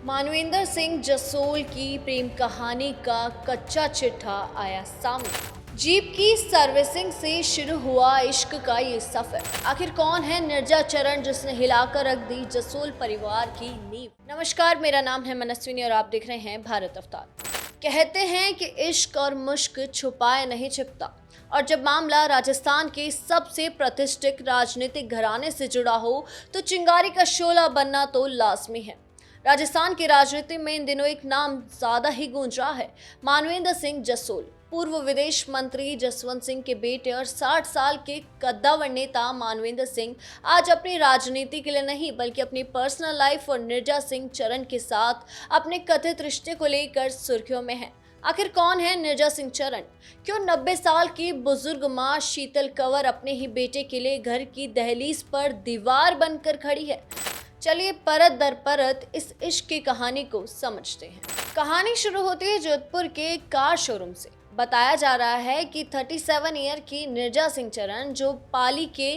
मानवेंद्र सिंह जसोल की प्रेम कहानी का कच्चा चिट्ठा आया सामने। जीप की सर्विसिंग से शुरू हुआ इश्क का ये सफर। आखिर कौन है निर्जा चरण जिसने हिलाकर रख दी जसोल परिवार की नींव। नमस्कार, मेरा नाम है मनस्विनी और आप देख रहे हैं भारत अवतार। कहते हैं कि इश्क और मुश्क छुपाए नहीं छिपता, और जब मामला राजस्थान के सबसे प्रतिष्ठित राजनीतिक घराने से जुड़ा हो तो चिंगारी का शोला बनना तो लाजमी है। राजस्थान की राजनीति में इन दिनों एक नाम ज्यादा ही गूंज रहा है, मानवेंद्र सिंह जसोल। पूर्व विदेश मंत्री जसवंत सिंह के बेटे और 60 साल के कद्दावर नेता मानवेंद्र सिंह आज अपनी राजनीति के लिए नहीं बल्कि अपनी पर्सनल लाइफ और निर्जा सिंह चरण के साथ अपने कथित रिश्ते को लेकर सुर्खियों में हैं। आखिर कौन है निर्जा सिंह चरण? क्यों 90 साल की बुजुर्ग मां शीतल कंवर अपने ही बेटे के लिए घर की दहलीज पर दीवार बनकर खड़ी है? चलिए परत दर परत इस इश्क की कहानी को समझते हैं। कहानी शुरू होती है जोधपुर के कार शोरूम से। बताया जा रहा है कि 37 ईयर की निर्जा सिंह चरण जो पाली के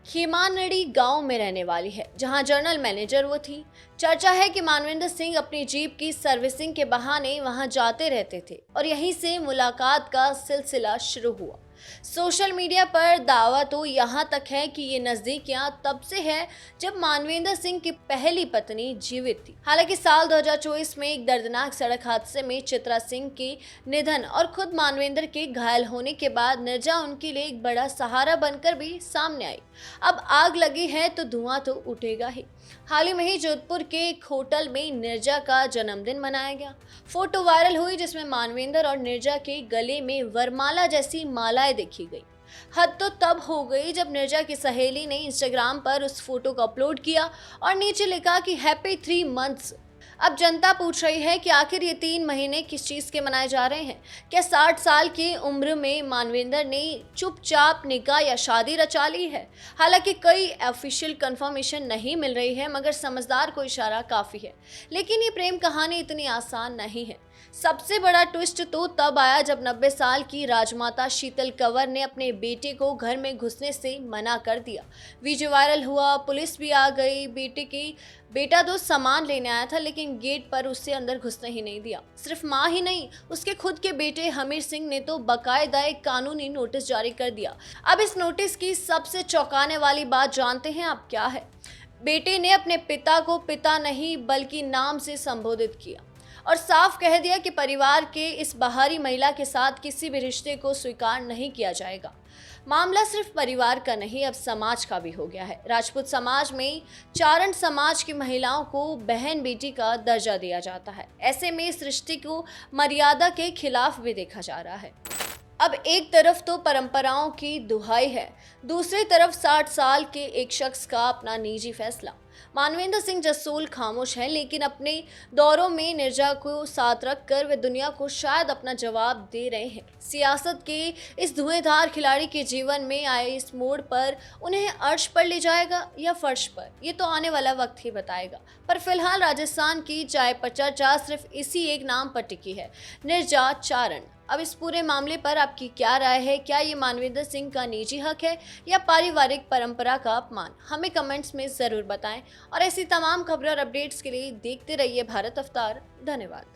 खीमानड़ी गांव में रहने वाली है, जहां जनरल मैनेजर वो थी। चर्चा है कि मानवेंद्र सिंह अपनी जीप की सर्विसिंग के बहाने वहां जाते रहते थे और यहीं से मुलाकात का सिलसिला शुरू हुआ। सोशल मीडिया पर दावा तो यहाँ तक है कि ये नजदीकियां तब से है जब मानवेंद्र सिंह की पहली पत्नी जीवित थी। हालांकि साल 2024 में एक दर्दनाक सड़क हादसे में चित्रा सिंह के निधन और खुद मानवेंद्र के घायल होने के बाद निर्जा उनके लिए एक बड़ा सहारा बनकर भी सामने आई। अब आग लगी है तो धुआं तो उठेगा ही। हाल ही में ही जोधपुर के एक होटल में निर्जा का जन्मदिन मनाया गया। फोटो वायरल हुई जिसमें मानवेंद्र और निर्जा के गले में वरमाला जैसी मालाएं देखी गई। हद तो तब हो गई जब निर्जा की सहेली ने इंस्टाग्राम पर उस फोटो को अपलोड किया और नीचे लिखा कि हैप्पी 3 मंथ्स। अब जनता पूछ रही है कि आखिर ये 3 महीने किस चीज के मनाए जा रहे हैं? क्या 60 साल की उम्र में मानवेंद्र ने चुपचाप निकाह या शादी रचा ली है? हालांकि कोई ऑफिशियल कंफर्मेशन नहीं मिल रही है, मगर समझदार को इशारा काफी है। लेकिन ये प्रेम कहानी इतनी आसान नहीं है। सबसे बड़ा ट्विस्ट तो तब आया जब 90 साल की राजमाता शीतल कंवर ने अपने बेटे को घर में घुसने से मना कर दिया। वीडियो वायरल हुआ, पुलिस भी आ गई। बेटा तो सामान लेने आया था, लेकिन गेट पर उससे अंदर घुसने ही नहीं दिया। सिर्फ मां ही नहीं, उसके खुद के बेटे हमीर सिंह ने तो बाकायदा एक कानूनी नोटिस जारी कर दिया। अब इस नोटिस की सबसे चौंकाने वाली बात जानते हैं आप क्या है? बेटे ने अपने पिता को पिता नहीं बल्कि नाम से संबोधित किया और साफ कह दिया कि परिवार के इस बाहरी महिला के साथ किसी भी रिश्ते को स्वीकार नहीं किया जाएगा। मामला सिर्फ परिवार का नहीं, अब समाज का भी हो गया है। राजपूत समाज में चारण समाज की महिलाओं को बहन बेटी का दर्जा दिया जाता है। ऐसे में इस रिश्ते को मर्यादा के खिलाफ भी देखा जा रहा है। अब एक तरफ तो परंपराओं की दुहाई है, दूसरी तरफ 60 साल के एक शख्स का अपना निजी फैसला। मानवेंद्र सिंह जसोल खामोश हैं, लेकिन अपने दौरों में निर्जा को साथ रखकर वे दुनिया को शायद अपना जवाब दे रहे हैं। सियासत के इस धुएंधार खिलाड़ी के जीवन में आए इस मोड़ पर उन्हें अर्श पर ले जाएगा या फर्श पर, ये तो आने वाला वक्त ही बताएगा। पर फिलहाल राजस्थान की चाय पर चर्चा सिर्फ इसी एक नाम पर टिकी है, निर्जा चारण। अब इस पूरे मामले पर आपकी क्या राय है? क्या ये मानवेंद्र सिंह का निजी हक है या पारिवारिक परंपरा का अपमान? हमें कमेंट्स में जरूर बताएं और ऐसी तमाम खबरें और अपडेट्स के लिए देखते रहिए भारत अवतार। धन्यवाद।